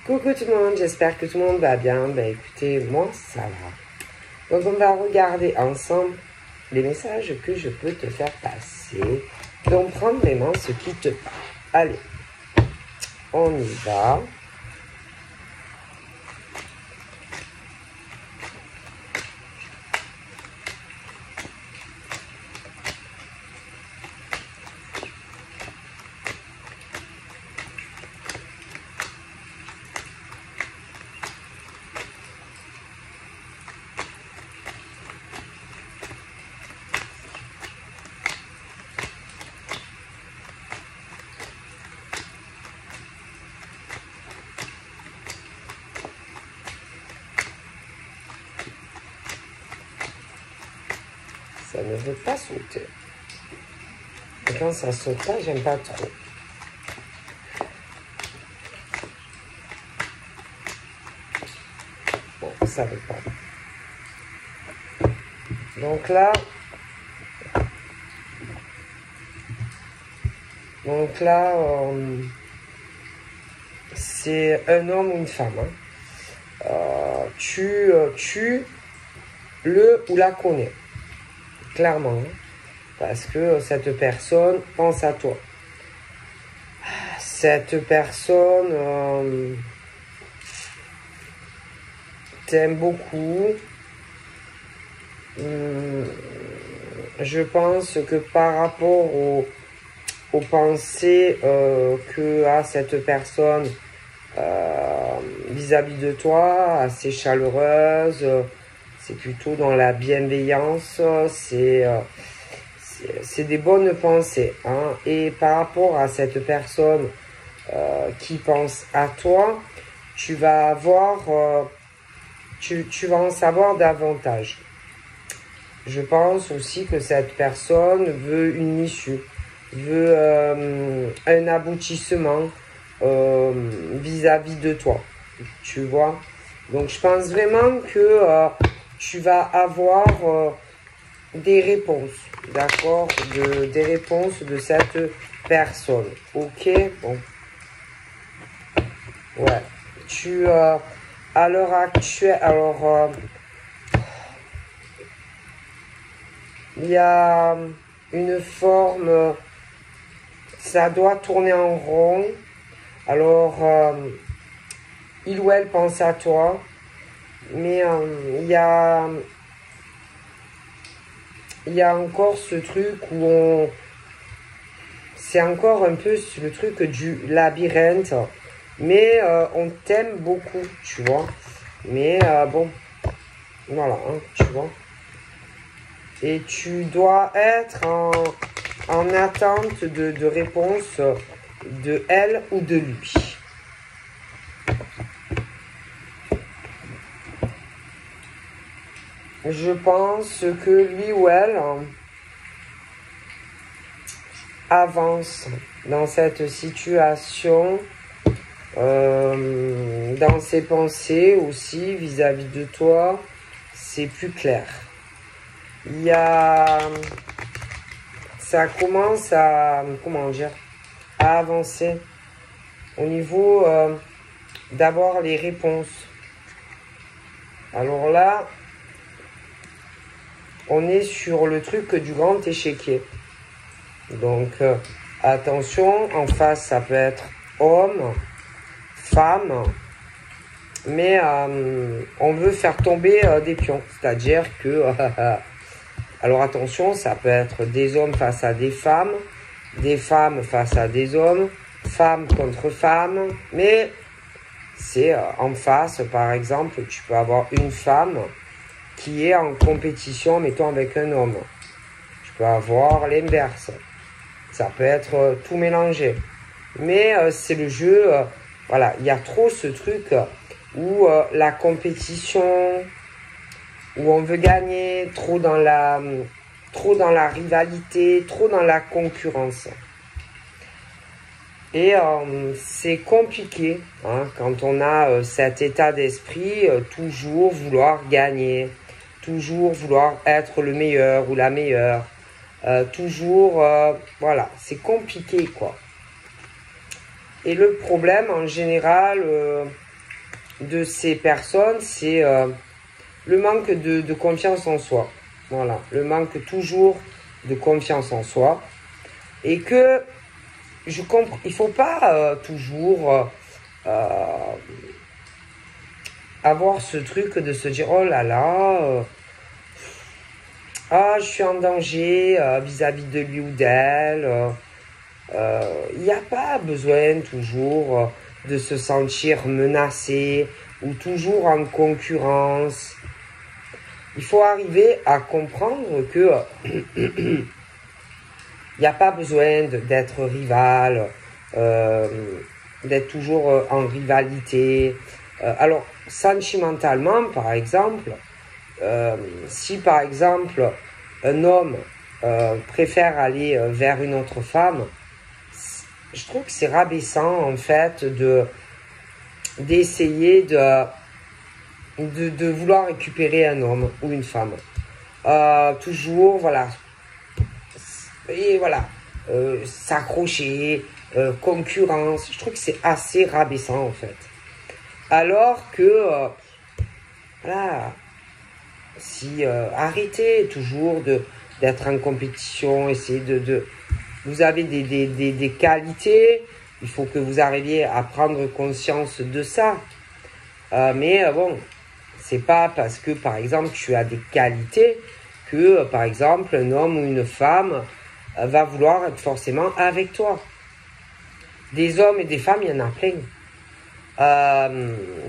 Coucou tout le monde, j'espère que tout le monde va bien. Ben écoutez, moi ça va. Donc on va regarder ensemble les messages que je peux te faire passer. Donc prends vraiment ce qui te parle. Allez, on y va. Ça ne veut pas sauter. Et quand ça saute pas, j'aime pas trop. Bon, ça veut pas. Donc là, c'est un homme ou une femme. Hein. Tu le ou la connais. Clairement, hein, parce que cette personne pense à toi. Cette personne t'aime beaucoup. Je pense que par rapport aux pensées que a cette personne vis-à-vis de toi, assez chaleureuse, c'est plutôt dans la bienveillance, c'est des bonnes pensées. Hein. Et par rapport à cette personne qui pense à toi, tu vas avoir, tu vas en savoir davantage. Je pense aussi que cette personne veut une issue, veut un aboutissement vis-à-vis de toi, tu vois. Donc je pense vraiment que tu vas avoir des réponses, d'accord, des réponses de cette personne, ok, bon, ouais, tu, à l'heure actuelle, alors, il y a une forme, ça doit tourner en rond, alors, il ou elle pense à toi, mais il y a encore ce truc où c'est encore un peu le truc du labyrinthe, mais on t'aime beaucoup, tu vois, mais bon, voilà, hein, tu vois, et tu dois être en attente de réponse de elle ou de lui. Je pense que lui ou elle avance dans cette situation, dans ses pensées aussi vis-à-vis de toi, c'est plus clair. Il y a, ça commence à, comment dire, à avancer au niveau d'avoir les réponses. Alors là, on est sur le truc du grand échiquier. Donc, attention, en face, ça peut être homme, femme, mais on veut faire tomber des pions. C'est-à-dire que, alors attention, ça peut être des hommes face à des femmes face à des hommes, femmes contre femmes, mais c'est en face, par exemple, tu peux avoir une femme qui est en compétition, mettons, avec un homme. Tu peux avoir l'inverse. Ça peut être tout mélangé. Mais c'est le jeu, voilà, il y a trop ce truc où la compétition, où on veut gagner, trop dans la rivalité, trop dans la concurrence. Et c'est compliqué hein, quand on a cet état d'esprit, toujours vouloir gagner, toujours vouloir être le meilleur ou la meilleure, toujours, voilà, c'est compliqué quoi. Et le problème en général, de ces personnes, c'est le manque de confiance en soi. Voilà, le manque toujours de confiance en soi. Et que, je comprends, il ne faut pas toujours avoir ce truc de se dire, oh là là, je suis en danger vis-à-vis de lui ou d'elle. Il n'y a pas besoin toujours de se sentir menacé ou toujours en concurrence. Il faut arriver à comprendre que il n'y a pas besoin d'être rival, d'être toujours en rivalité. Alors, sentimentalement, par exemple, si par exemple un homme préfère aller vers une autre femme, je trouve que c'est rabaissant en fait d'essayer de vouloir récupérer un homme ou une femme. Toujours, voilà. Et voilà. S'accrocher, concurrence. Je trouve que c'est assez rabaissant en fait. Alors que, voilà, si arrêtez toujours d'être en compétition, essayez vous avez des qualités, il faut que vous arriviez à prendre conscience de ça. Mais bon, c'est pas parce que, par exemple, tu as des qualités que, par exemple, un homme ou une femme va vouloir être forcément avec toi. Des hommes et des femmes, il y en a plein.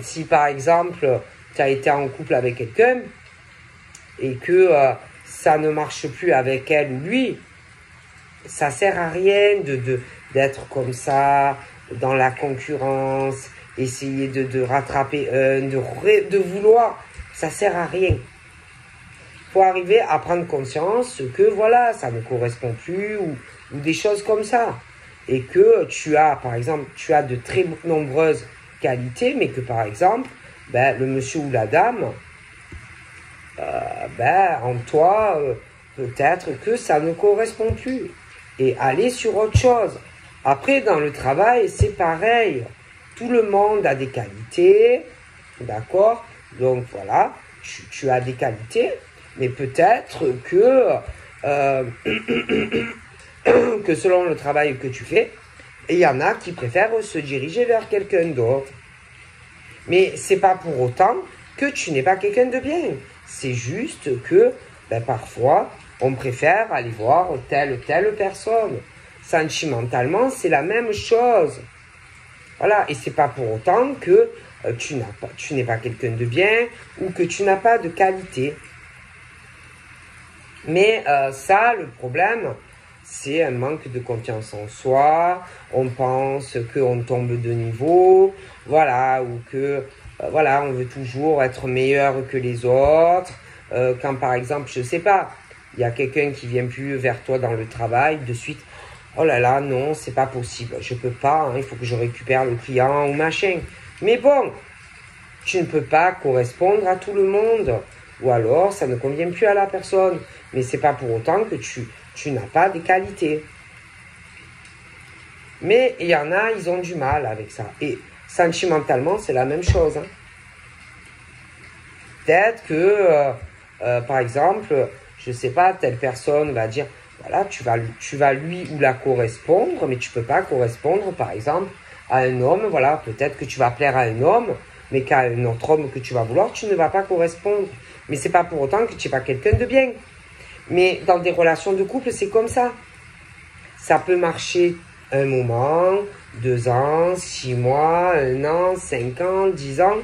Si, par exemple, tu as été en couple avec quelqu'un et que ça ne marche plus avec elle ou lui, ça sert à rien d'être comme ça, dans la concurrence, essayer de rattraper de vouloir, ça sert à rien. Il faut arriver à prendre conscience que voilà, ça ne correspond plus ou des choses comme ça. Et que tu as, par exemple, tu as de très nombreuses qualités, mais que par exemple, le monsieur ou la dame, en toi, peut-être que ça ne correspond plus. Et aller sur autre chose. Après, dans le travail, c'est pareil. Tout le monde a des qualités, d'accord? Donc voilà, tu as des qualités, mais peut-être que, que selon le travail que tu fais, il y en a qui préfèrent se diriger vers quelqu'un d'autre. Mais c'est pas pour autant que tu n'es pas quelqu'un de bien. C'est juste que, parfois, on préfère aller voir telle ou telle personne. Sentimentalement, c'est la même chose. Voilà, et c'est pas pour autant que tu n'es pas quelqu'un de bien ou que tu n'as pas de qualité. Mais ça, le problème, c'est un manque de confiance en soi. On pense qu'on tombe de niveau, voilà, ou que voilà, on veut toujours être meilleur que les autres. Quand par exemple, je sais pas, il y a quelqu'un qui vient plus vers toi dans le travail, de suite, oh là là, non, c'est pas possible, je peux pas, il faut que je récupère le client ou machin. Mais bon, tu ne peux pas correspondre à tout le monde, ou alors ça ne convient plus à la personne. Mais c'est pas pour autant que tu n'as pas des qualités. Mais il y en a, ils ont du mal avec ça. Et sentimentalement, c'est la même chose. Peut-être que, par exemple, je sais pas, telle personne va dire, voilà, tu vas lui ou la correspondre, mais tu peux pas correspondre, par exemple, à un homme. Voilà, peut-être que tu vas plaire à un homme, mais qu'à un autre homme que tu vas vouloir, tu ne vas pas correspondre. Mais c'est pas pour autant que tu n'es pas quelqu'un de bien. Mais dans des relations de couple, c'est comme ça. Ça peut marcher un moment, 2 ans, 6 mois, 1 an, 5 ans, 10 ans.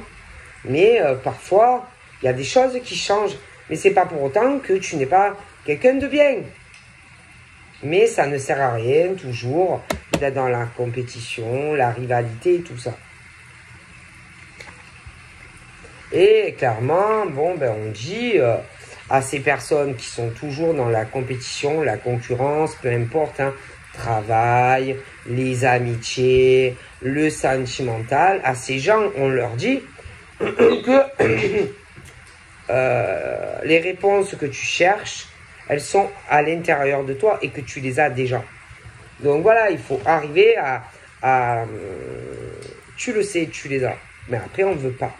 Mais parfois, il y a des choses qui changent. Mais c'est pas pour autant que tu n'es pas quelqu'un de bien. Mais ça ne sert à rien, toujours, d'être dans la compétition, la rivalité et tout ça. Et clairement, bon, on dit à ces personnes qui sont toujours dans la compétition, la concurrence, peu importe, travail, les amitiés, le sentimental, à ces gens, on leur dit que les réponses que tu cherches, elles sont à l'intérieur de toi et que tu les as déjà. Donc voilà, il faut arriver à tu le sais, tu les as. Mais après, on ne veut pas.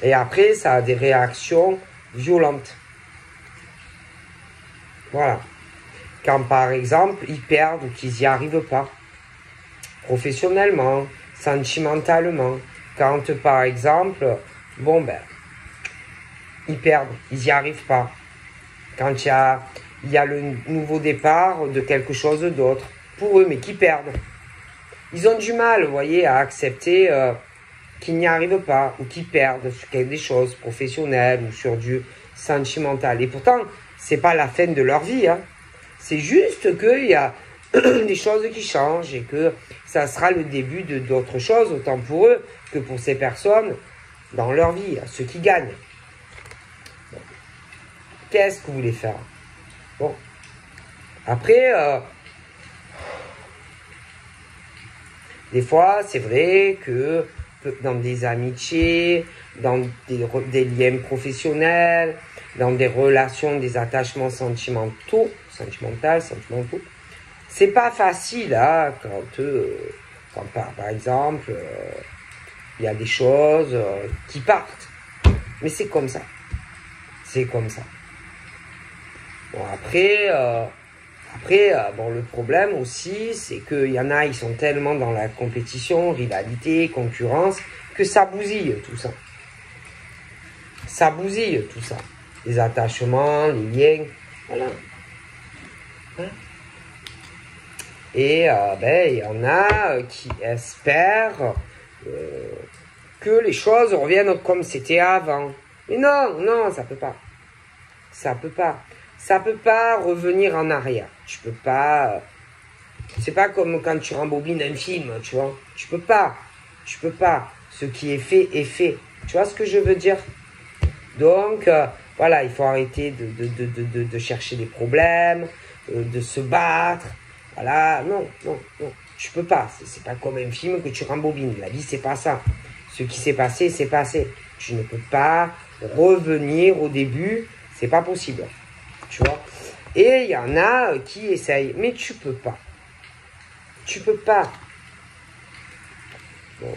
Et après, ça a des réactions violentes. Voilà. Quand, par exemple, ils perdent ou qu'ils n'y arrivent pas. Professionnellement, sentimentalement. Quand, par exemple, bon, ben, ils perdent, ils n'y arrivent pas. Quand il y a le nouveau départ de quelque chose d'autre. Pour eux, mais qui perdent. Ils ont du mal, vous voyez, à accepter qu'ils n'y arrivent pas ou qu'ils perdent sur des choses professionnelles ou sur du sentimental. Et pourtant, c'est pas la fin de leur vie. Hein. C'est juste qu'il y a des choses qui changent et que ça sera le début d'autres choses, autant pour eux que pour ces personnes dans leur vie, hein, ceux qui gagnent. Bon. Qu'est-ce que vous voulez faire? Bon. Après, des fois, c'est vrai que dans des amitiés, dans des liens professionnels, dans des relations, des attachements sentimentaux, c'est pas facile, hein, quand par exemple, il y a des choses qui partent. Mais c'est comme ça. C'est comme ça. Bon, après, bon, le problème aussi, c'est qu'il y en a, ils sont tellement dans la compétition, rivalité, concurrence, que ça bousille tout ça. Ça bousille tout ça. Les attachements, les liens, voilà. Hein? Et il y en a qui espèrent que les choses reviennent comme c'était avant. Mais non, ça peut pas. Ça peut pas. Ça peut pas revenir en arrière. Tu peux pas. C'est pas comme quand tu rembobines un film, tu vois. Tu peux pas. Ce qui est fait est fait. Tu vois ce que je veux dire? Donc, voilà, il faut arrêter de chercher des problèmes, de se battre. Voilà, non. Tu peux pas. C'est pas comme un film que tu rembobines. La vie, c'est pas ça. Ce qui s'est passé, c'est passé. Tu ne peux pas revenir au début. C'est pas possible. Tu vois? Et il y en a qui essayent. Mais tu peux pas. Tu peux pas. Bon.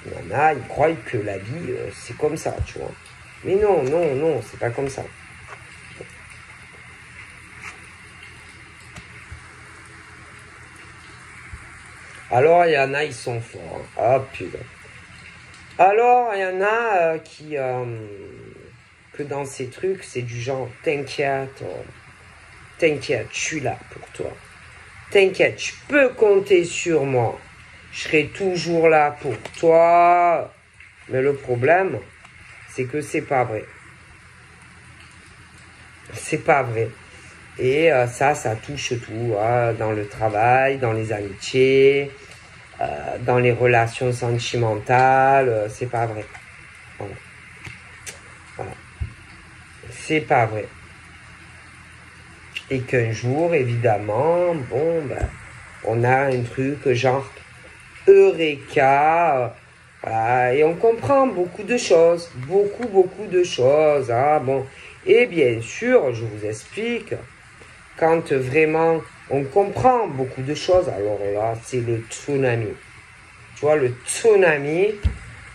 Il y en a, ils croient que la vie, c'est comme ça, tu vois. Mais non, c'est pas comme ça. Alors, il y en a, ils sont forts. Ah, putain. Alors, il y en a que dans ces trucs, c'est du genre, t'inquiète, je suis là pour toi. T'inquiète, tu peux compter sur moi. Je serai toujours là pour toi. Mais le problème, c'est que c'est pas vrai. C'est pas vrai. Et ça touche tout, hein, dans le travail, dans les amitiés, dans les relations sentimentales, c'est pas vrai. Voilà. C'est pas vrai. Et qu'un jour, évidemment, bon, ben, on a un truc genre Eureka, voilà, et on comprend beaucoup de choses, beaucoup de choses, hein, bon. Et bien sûr, je vous explique, quand vraiment on comprend beaucoup de choses, alors là, c'est le tsunami. Tu vois, le tsunami,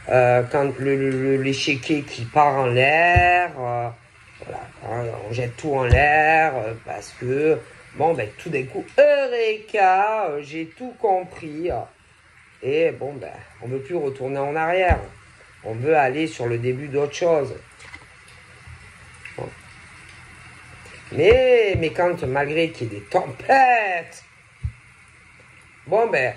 quand l'échiquier qui part en l'air, voilà, hein, on jette tout en l'air, parce que, bon, ben, tout d'un coup, Eureka, j'ai tout compris. Et bon, ben, on ne veut plus retourner en arrière. On veut aller sur le début d'autre chose. Bon. Mais quand, malgré qu'il y ait des tempêtes, bon, ben,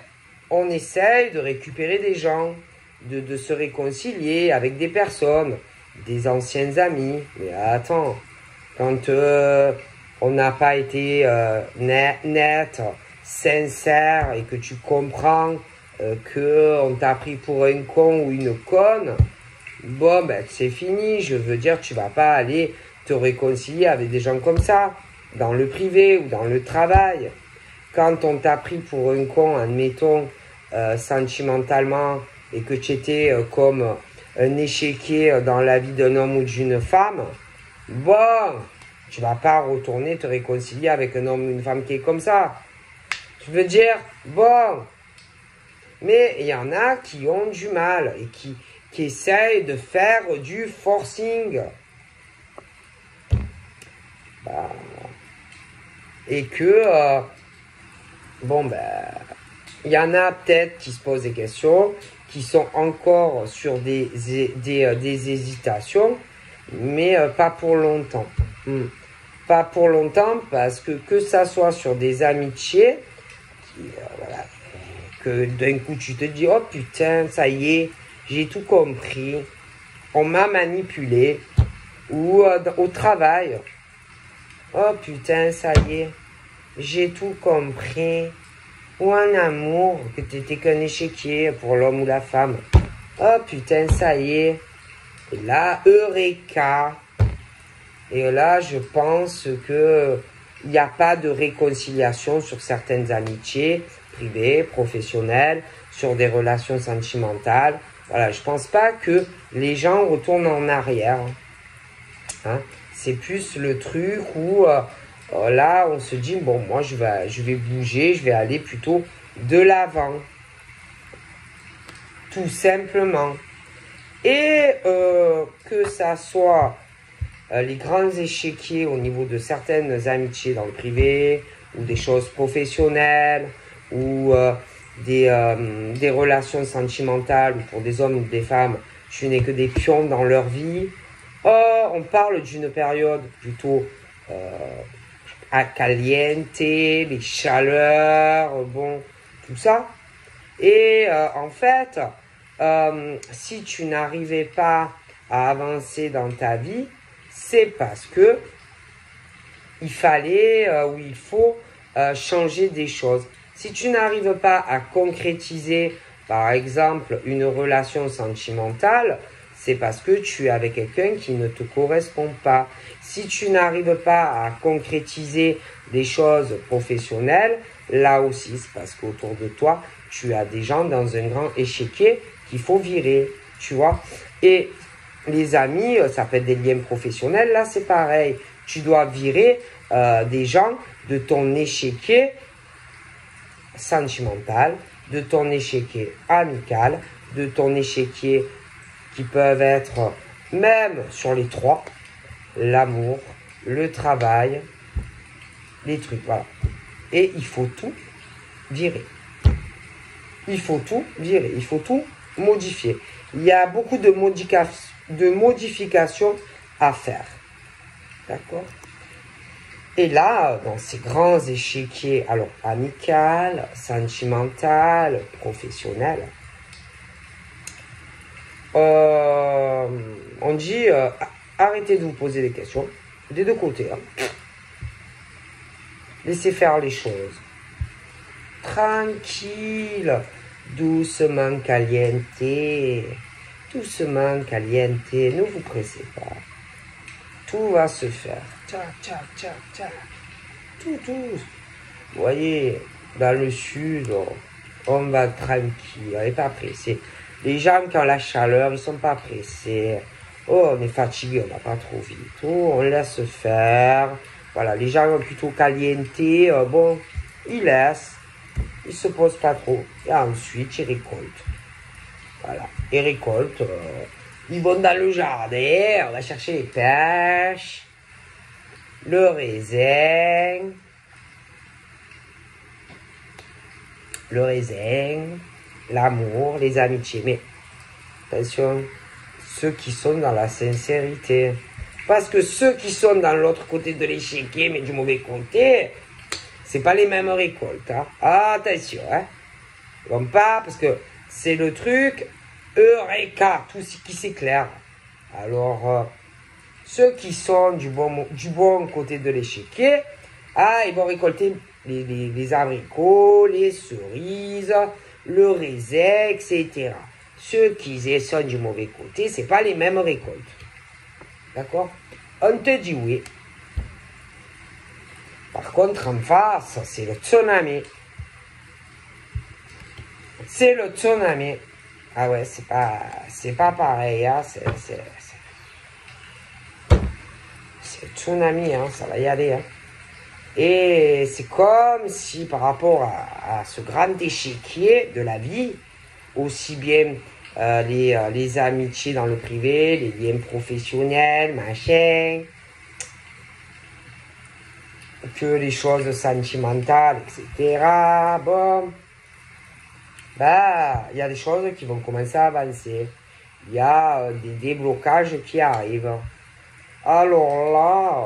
on essaye de récupérer des gens, de se réconcilier avec des personnes, des anciens amis. Mais attends, quand on n'a pas été net, sincère, et que tu comprends qu'on t'a pris pour un con ou une conne, bon, ben, c'est fini. Je veux dire, tu vas pas aller te réconcilier avec des gens comme ça, dans le privé ou dans le travail. Quand on t'a pris pour un con, admettons, sentimentalement, et que tu étais comme un échiquier dans la vie d'un homme ou d'une femme, bon, tu vas pas retourner te réconcilier avec un homme ou une femme qui est comme ça. Tu veux dire, bon, Mais il y en a qui ont du mal et qui essayent de faire du forcing. Bah, et que, bon, ben, il y en a peut-être qui se posent des questions, qui sont encore sur des hésitations, mais pas pour longtemps. Pas pour longtemps, parce que ça soit sur des amitiés, voilà, que d'un coup tu te dis, oh putain, ça y est, j'ai tout compris, on m'a manipulé, ou au travail, oh putain, ça y est, j'ai tout compris, ou en amour, que t'étais qu'un échiquier pour l'homme ou la femme, oh putain, ça y est, et là, Eureka. Et là, je pense que il n'y a pas de réconciliation sur certaines amitiés privées, professionnelles, sur des relations sentimentales. Voilà, je pense pas que les gens retournent en arrière. Hein. C'est plus le truc où là, on se dit, bon, moi, je vais bouger, je vais aller plutôt de l'avant. Tout simplement. Et que ça soit les grands échiquiers au niveau de certaines amitiés dans le privé, ou des choses professionnelles, ou des relations sentimentales, ou pour des hommes ou des femmes, je n'ai que des pions dans leur vie. On parle d'une période plutôt à caliente, les chaleurs, bon, tout ça. Et en fait, si tu n'arrivais pas à avancer dans ta vie, c'est parce que il fallait ou il faut changer des choses. Si tu n'arrives pas à concrétiser, par exemple, une relation sentimentale, c'est parce que tu es avec quelqu'un qui ne te correspond pas. Si tu n'arrives pas à concrétiser des choses professionnelles, là aussi, c'est parce qu'autour de toi, tu as des gens dans un grand échiquier qu'il faut virer, tu vois. Et les amis, ça peut être des liens professionnels, là c'est pareil. Tu dois virer des gens de ton échiquier sentimental, de ton échiquier amical, de ton échiquier qui peuvent être même sur les trois, l'amour, le travail, les trucs, voilà. Et il faut tout virer. Il faut tout virer, il faut tout modifier. Il y a beaucoup de modifications à faire. D'accord? Et là, dans ces grands échiquiers, alors amical, sentimental, professionnel, on dit arrêtez de vous poser des questions, des deux côtés. Hein. Laissez faire les choses. Tranquille, doucement caliente, doucement caliente, ne vous pressez pas. Tout va se faire. Tcha, tcha, tcha, tcha. Tout. Vous voyez, dans le sud, on va tranquille, on n'est pas pressé. Les gens qui ont la chaleur, ils sont pas pressés. Oh, on est fatigué, on n'a pas trop vite. Oh, on laisse faire. Voilà, les gens plutôt caliente, bon, ils laissent. Ils se posent pas trop. Et ensuite, ils récoltent. Voilà, ils récoltent. Ils vont dans le jardin, on va chercher les pêches, le raisin, l'amour, les amitiés. Mais attention, ceux qui sont dans la sincérité. Parce que ceux qui sont dans l'autre côté de l'échiquier, mais du mauvais côté, c'est pas les mêmes récoltes. Hein. Attention, hein. Bon, pas, parce que c'est le truc... Eureka, tout ce qui s'éclaire. Alors, ceux qui sont du bon côté de l'échiquier, ils vont récolter les abricots, les cerises, le raisin, etc. Ceux qui sont du mauvais côté, c'est pas les mêmes récoltes. D'accord? On te dit oui. Par contre, en face, c'est le tsunami. C'est le tsunami. Ah ouais, c'est pas pareil, hein, c'est le tsunami, hein, ça va y aller, hein. Et c'est comme si par rapport à ce grand échiquier de la vie, aussi bien les amitiés dans le privé, les liens professionnels, machin, que les choses sentimentales, etc. Bon, bah, il y a des choses qui vont commencer à avancer. Il y a des déblocages qui arrivent. Alors là,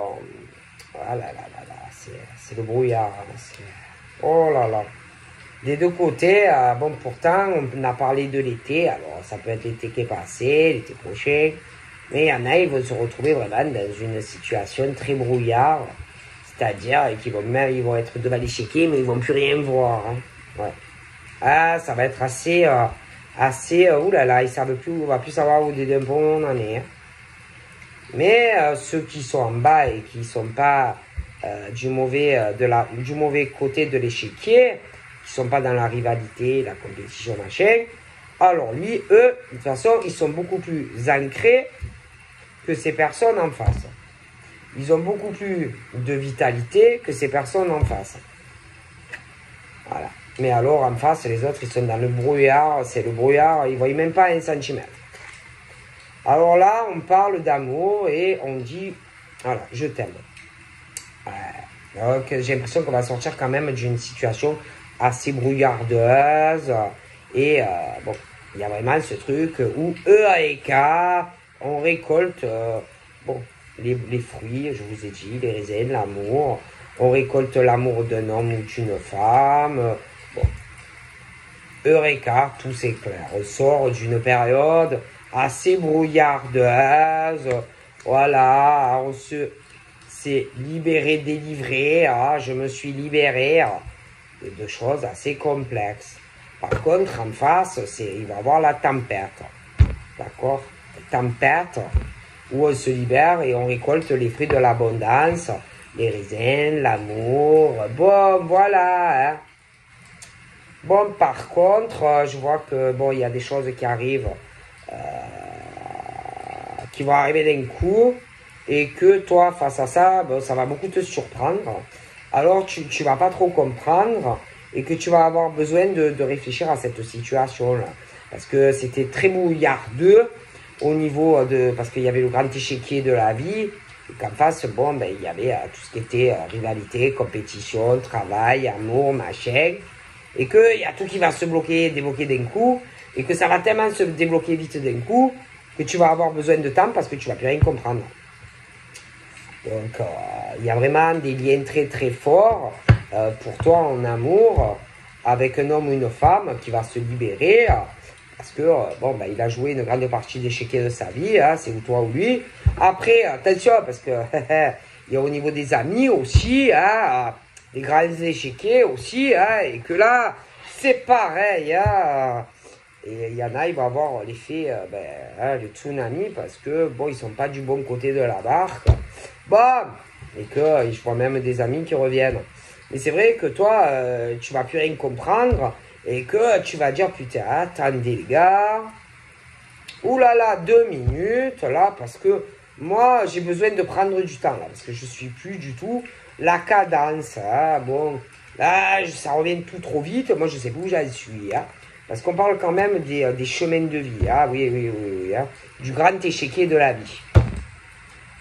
ah là là là là, c'est le brouillard. Oh là là. Des deux côtés, bon, pourtant, on a parlé de l'été. Alors, ça peut être l'été qui est passé, l'été prochain. Mais il y en a, ils vont se retrouver vraiment dans une situation très brouillard. C'est-à-dire qu'ils vont être devant l'échiquier, mais ils vont plus rien voir. Hein. Ouais. Ah, ça va être assez, oulala, ils savent plus, on va plus savoir où d'un bon on en est. Hein. Mais ceux qui sont en bas et qui sont pas du mauvais côté de l'échiquier, qui sont pas dans la rivalité, la compétition, machin, alors lui, eux, de toute façon, ils sont beaucoup plus ancrés que ces personnes en face. Ils ont beaucoup plus de vitalité que ces personnes en face. Voilà. Mais alors, en face, les autres, ils sont dans le brouillard. C'est le brouillard, ils ne voient même pas un centimètre. Alors là, on parle d'amour et on dit, voilà, je t'aime. Donc, j'ai l'impression qu'on va sortir quand même d'une situation assez brouillardeuse. Et bon, il y a vraiment ce truc où EAEK, on récolte bon, les fruits, je vous ai dit, les raisins, l'amour. On récolte l'amour d'un homme ou d'une femme. Bon. Eureka, tout c'est clair. On sort d'une période assez brouillardeuse. Voilà, on s'est libéré, délivré. Ah, je me suis libéré de choses assez complexes. Par contre, en face, il va y avoir la tempête. D'accord? Tempête où on se libère et on récolte les fruits de l'abondance, les raisins, l'amour. Bon, voilà. Hein. Bon, par contre, je vois que bon, il y a des choses qui arrivent, qui vont arriver d'un coup, et que toi, face à ça, bon, ça va beaucoup te surprendre. Alors, tu vas pas trop comprendre, et que tu vas avoir besoin de réfléchir à cette situation-là. Parce que c'était très bouillardeux au niveau de... Parce qu'il y avait le grand échiquier de la vie, et qu'en face, bon, ben, il y avait tout ce qui était rivalité, compétition, travail, amour, machin. Et qu'il y a tout qui va se débloquer d'un coup, et que ça va tellement se débloquer vite d'un coup, que tu vas avoir besoin de temps parce que tu vas plus rien comprendre. Donc, il y a vraiment des liens très très forts pour toi en amour, avec un homme ou une femme qui va se libérer, parce que, bon, ben, il a joué une grande partie d'échiquier de sa vie, hein, c'est ou toi ou lui. Après, attention, parce que, il y a au niveau des amis aussi, hein, les grands échiquiers aussi, hein, et que là, c'est pareil, hein, et il y en a, il va avoir l'effet, le tsunami, parce que, bon, ils sont pas du bon côté de la barque, bon, et que je vois même des amis qui reviennent. Mais c'est vrai que toi, tu vas plus rien comprendre, et que tu vas dire, putain, attendez les gars, oulala, 2 minutes, là, parce que moi, j'ai besoin de prendre du temps, là, parce que je suis plus du tout la cadence, hein, bon, là, ça revient tout trop vite, moi, je sais plus où j'en suis, hein, parce qu'on parle quand même des chemins de vie, hein, oui, hein, du grand échiquier de la vie.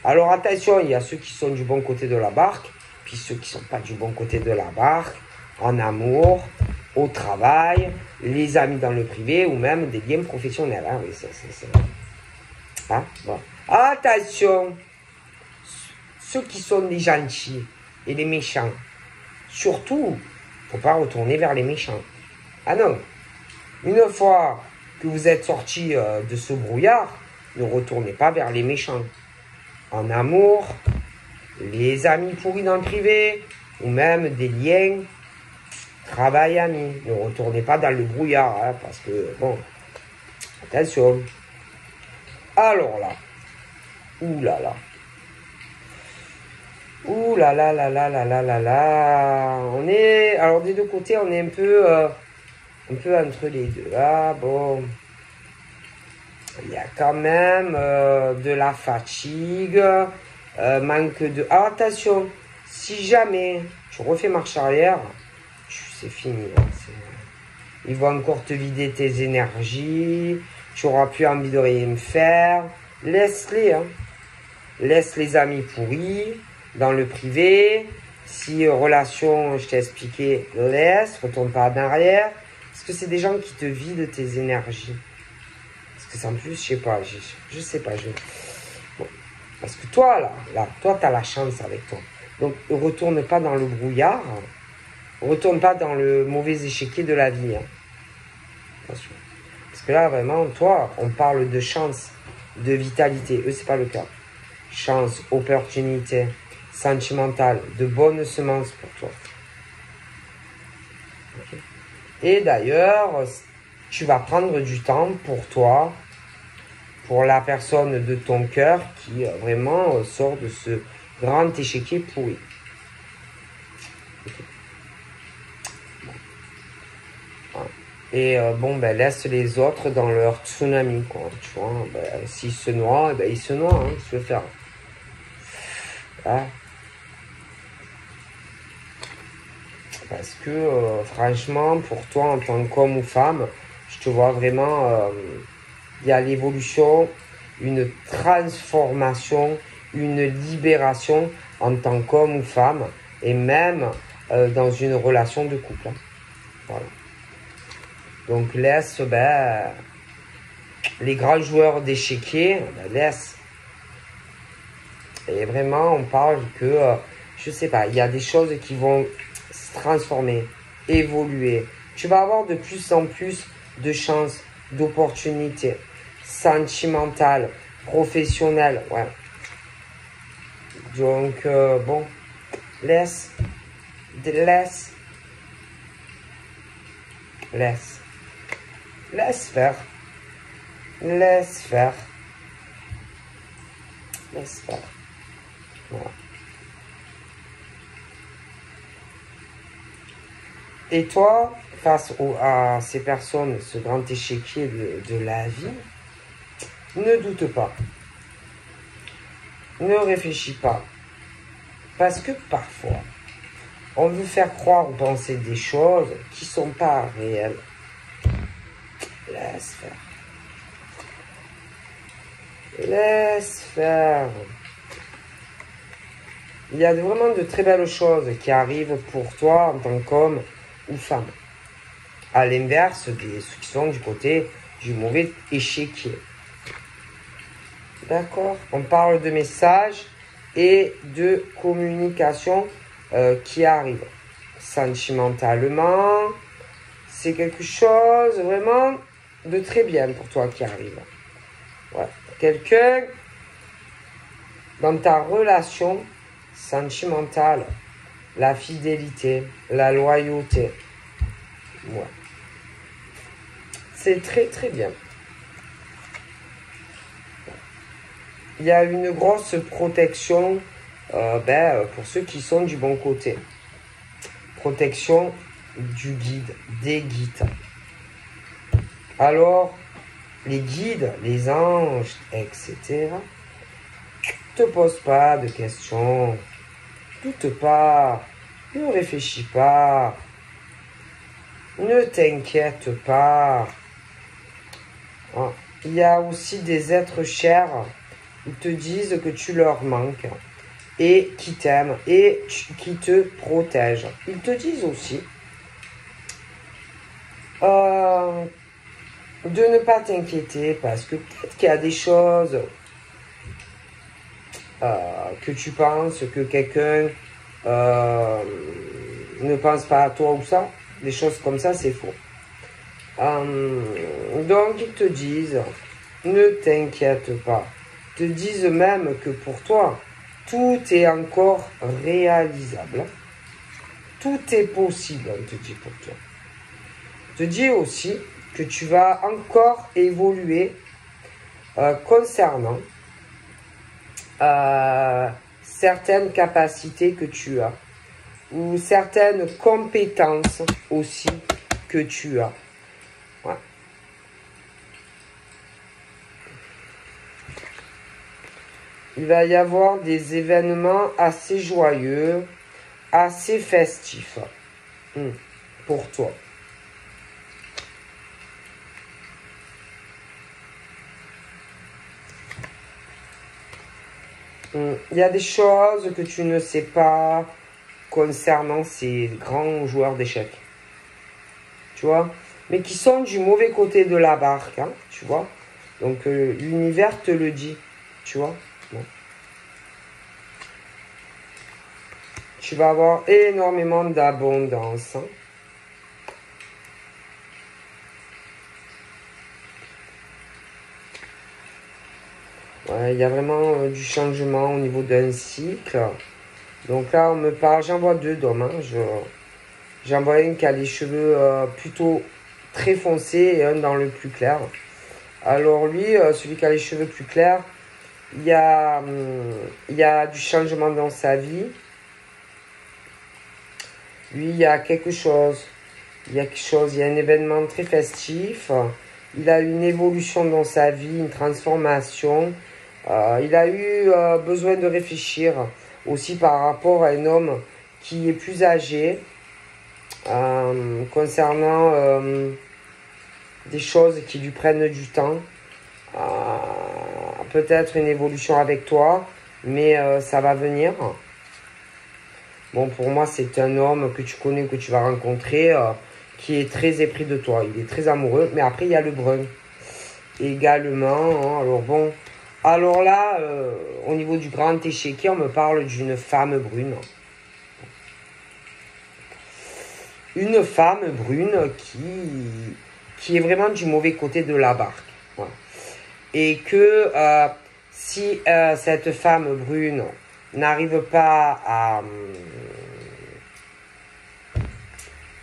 Alors, attention, il y a ceux qui sont du bon côté de la barque, puis ceux qui sont pas du bon côté de la barque, en amour, au travail, les amis dans le privé, ou même des liens professionnels, hein, oui, c'est... Hein, bon. Attention, ceux qui sont les gentils et les méchants, surtout, faut pas retourner vers les méchants. Ah non, une fois que vous êtes sorti de ce brouillard, ne retournez pas vers les méchants. En amour, les amis pourris dans le privé, ou même des liens, travail, amis. Ne retournez pas dans le brouillard, hein, parce que, bon, attention. Alors là, oulala. Ouh là là là là là là là là. On est... Alors des deux côtés, on est un peu entre les deux. Ah bon. Il y a quand même de la fatigue. Manque de... Alors attention. Si jamais tu refais marche arrière, c'est fini. Hein, ils vont encore te vider tes énergies, tu n'auras plus envie de rien faire. Laisse-les, hein. Laisse les amis pourris dans le privé. Si relation, je t'ai expliqué, laisse, retourne pas en arrière. Parce que c'est des gens qui te vident tes énergies. Parce que c'est en plus, je sais pas, je sais pas. Bon. Parce que toi, toi, tu as la chance avec toi. Donc, ne retourne pas dans le brouillard. Ne retourne pas dans le mauvais échiquier de la vie. Hein. Attention. Parce que là, vraiment, toi, on parle de chance, de vitalité. Eux, c'est pas le cas. Chance, opportunité, sentimentale, de bonnes semences pour toi. Okay. Et d'ailleurs, tu vas prendre du temps pour toi, pour la personne de ton cœur qui vraiment sort de ce grand échiquier pourri. Okay. Et bon, ben, laisse les autres dans leur tsunami, quoi. Tu vois, ben, s'ils se noient, ben, ils se noient, hein, tu veux faire. Hein? Parce que, franchement, pour toi, en tant qu'homme ou femme, je te vois vraiment, il y a l'évolution, une transformation, une libération en tant qu'homme ou femme, et même dans une relation de couple. Hein. Voilà. Donc laisse, ben, les grands joueurs d'échiquier, ben, laisse. Et vraiment, on parle que, je sais pas, il y a des choses qui vont se transformer, évoluer. Tu vas avoir de plus en plus de chances, d'opportunités, sentimentales, professionnelles, ouais. Donc, bon, laisse. Laisse faire. Laisse faire. Laisse faire. Voilà. Et toi, face à ces personnes, ce grand échiquier de la vie, ne doute pas. Ne réfléchis pas. Parce que parfois, on veut faire croire ou penser des choses qui ne sont pas réelles. Laisse faire. Laisse faire. Il y a vraiment de très belles choses qui arrivent pour toi en tant qu'homme ou femme. À l'inverse de ceux qui sont du côté du mauvais échiquier. D'accord? On parle de messages et de communication qui arrivent. Sentimentalement, c'est quelque chose vraiment de très bien pour toi qui arrive. Ouais. Quelqu'un dans ta relation sentimentale, la fidélité, la loyauté. Ouais. C'est très très bien. Il y a une grosse protection pour ceux qui sont du bon côté. Protection du guide, des guides. Alors, les guides, les anges, etc., ne te pose pas de questions. Doute pas. Ne réfléchis pas. Ne t'inquiète pas. Il y a aussi des êtres chers qui te disent que tu leur manques et qui t'aiment et qui te protègent. Ils te disent aussi de ne pas t'inquiéter parce que peut-être qu'il y a des choses que tu penses, que quelqu'un ne pense pas à toi ou ça. Des choses comme ça, c'est faux. Donc, ils te disent, ne t'inquiète pas. Ils te disent même que pour toi, tout est encore réalisable. Tout est possible, on te dit pour toi. On te dit aussi que tu vas encore évoluer concernant certaines capacités que tu as ou certaines compétences aussi que tu as. Ouais. Il va y avoir des événements assez joyeux, assez festifs pour toi. Il y a des choses que tu ne sais pas concernant ces grands joueurs d'échecs. Tu vois? Mais qui sont du mauvais côté de la barque, hein, tu vois? Donc, l'univers te le dit, tu vois? Bon. Tu vas avoir énormément d'abondance, hein. Ouais, il y a vraiment du changement au niveau d'un cycle. Donc là, on me parle, j'en vois deux d'hommes, hein. J'en vois un qui a les cheveux plutôt très foncés et un dans le plus clair. Alors lui, celui qui a les cheveux plus clairs, il y a du changement dans sa vie. Lui, il y a quelque chose. Il y a un événement très festif. Il a une évolution dans sa vie, une transformation. Il a eu besoin de réfléchir aussi par rapport à un homme qui est plus âgé concernant des choses qui lui prennent du temps. Peut-être une évolution avec toi, mais ça va venir. Bon, pour moi, c'est un homme que tu connais ou que tu vas rencontrer qui est très épris de toi. Il est très amoureux, mais après, il y a le brun également. Hein. Alors bon, alors là, au niveau du grand échiquier, on me parle d'une femme brune. Une femme brune qui est vraiment du mauvais côté de la barque. Voilà. Et que si cette femme brune n'arrive pas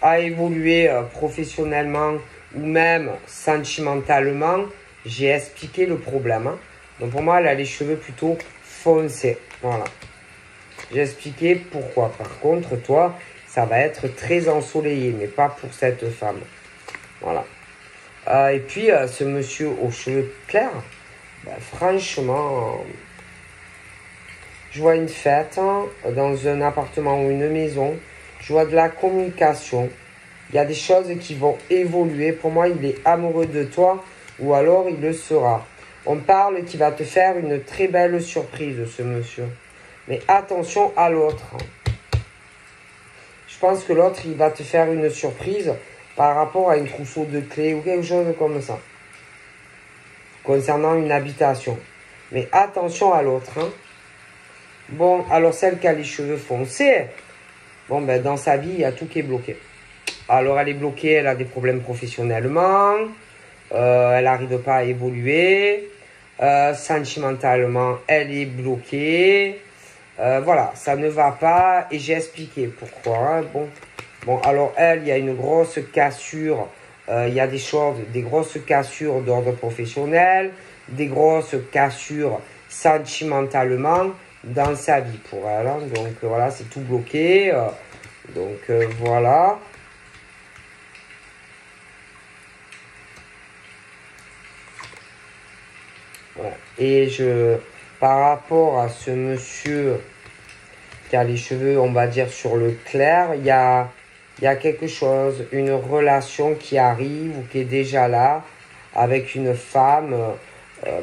à évoluer professionnellement ou même sentimentalement, j'ai expliqué le problème. Hein. Donc pour moi, elle a les cheveux plutôt foncés. Voilà. J'ai expliqué pourquoi. Par contre, toi, ça va être très ensoleillé, mais pas pour cette femme. Voilà. Et puis, ce monsieur aux cheveux clairs, ben, franchement, je vois une fête hein, dans un appartement ou une maison. Je vois de la communication. Il y a des choses qui vont évoluer. Pour moi, il est amoureux de toi ou alors il le sera. On parle qu'il va te faire une très belle surprise, ce monsieur. Mais attention à l'autre. Je pense que l'autre, il va te faire une surprise par rapport à une trousseau de clés ou quelque chose comme ça. Concernant une habitation. Mais attention à l'autre. Hein. Bon, alors celle qui a les cheveux foncés, bon, ben, dans sa vie, il y a tout qui est bloqué. Alors, elle est bloquée, elle a des problèmes professionnellement, elle n'arrive pas à évoluer, sentimentalement, elle est bloquée. Voilà, ça ne va pas et j'ai expliqué pourquoi. Hein. Bon, alors elle, il y a une grosse cassure, il y a des grosses cassures d'ordre professionnel, des grosses cassures sentimentalement dans sa vie pour elle. Hein. Donc voilà, c'est tout bloqué. Donc voilà. Voilà. Et par rapport à ce monsieur qui a les cheveux, on va dire, sur le clair, il y a quelque chose, une relation qui arrive ou qui est déjà là avec une femme.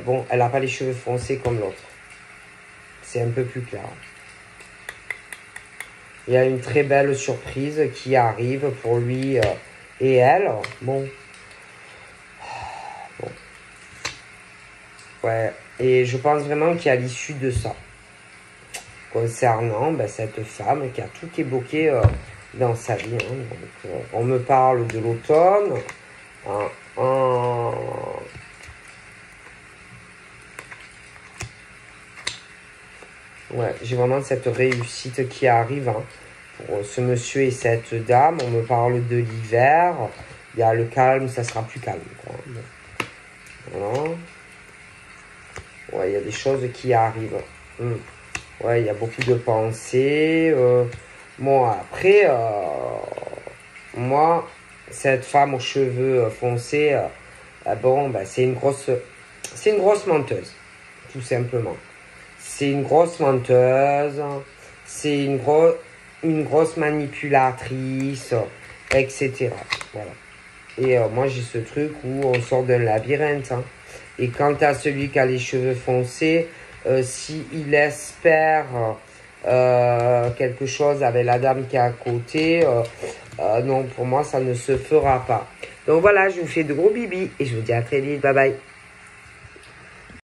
Bon, elle n'a pas les cheveux foncés comme l'autre. C'est un peu plus clair. Il y a une très belle surprise qui arrive pour lui et elle. Bon. Ouais, et je pense vraiment qu'il y a l'issue de ça. Concernant ben, cette femme qui a tout qui est bloqué dans sa vie. Hein. Donc, on me parle de l'automne. Ouais, j'ai vraiment cette réussite qui arrive hein, pour ce monsieur et cette dame. On me parle de l'hiver. Il y a le calme, ça sera plus calme. Quoi. Voilà. Ouais, il y a des choses qui arrivent. Ouais, il y a beaucoup de pensées. Bon, après, moi, cette femme aux cheveux foncés, bon, ben, c'est une grosse menteuse, tout simplement. C'est une grosse menteuse, c'est une grosse manipulatrice, etc. Voilà. Et moi, j'ai ce truc où on sort d'un labyrinthe. Hein. Et quant à celui qui a les cheveux foncés, s'il espère quelque chose avec la dame qui est à côté, non, pour moi, ça ne se fera pas. Donc voilà, je vous fais de gros bibis et je vous dis à très vite. Bye bye.